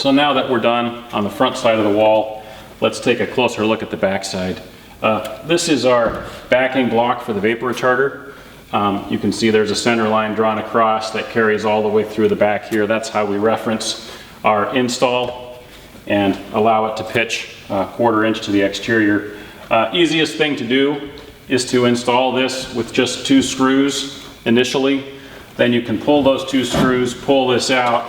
So now that we're done on the front side of the wall, let's take a closer look at the back side. This is our backing block for the vapor retarder. You can see there's a center line drawn across that carries all the way through the back here. That's how we reference our install and allow it to pitch a 1/4 inch to the exterior. Easiest thing to do is to install this with just 2 screws initially. Then you can pull those 2 screws, pull this out,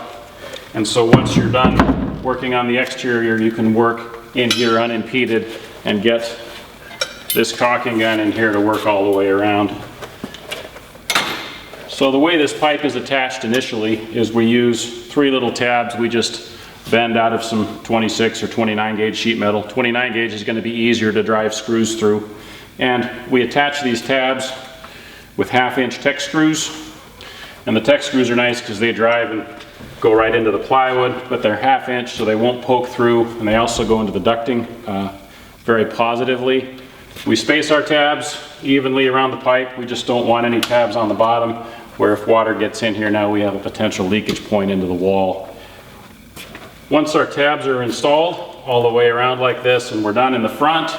and so once you're done working on the exterior, you can work in here unimpeded and get this caulking gun in here to work all the way around. So the way this pipe is attached initially is we use 3 little tabs. We just bend out of some 26 or 29 gauge sheet metal. 29 gauge is going to be easier to drive screws through. And we attach these tabs with 1/2 inch tech screws. And the tech screws are nice because they drive and go right into the plywood, but they're 1/2 inch so they won't poke through, and they also go into the ducting very positively. We space our tabs evenly around the pipe. We just don't want any tabs on the bottom where if water gets in here now we have a potential leakage point into the wall. Once our tabs are installed all the way around like this and we're done in the front,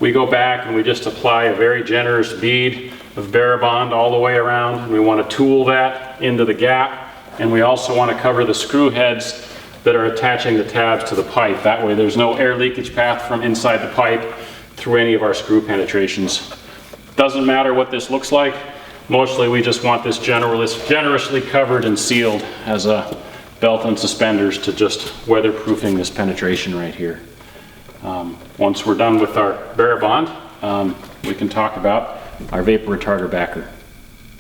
we go back and we just apply a very generous bead of Barabond all the way around. We want to tool that into the gap, and we also want to cover the screw heads that are attaching the tabs to the pipe. That way there's no air leakage path from inside the pipe through any of our screw penetrations. Doesn't matter what this looks like. Mostly we just want this generously covered and sealed as a belt and suspenders to just weatherproofing this penetration right here. Once we're done with our Barabond, we can talk about our vapor retarder backer.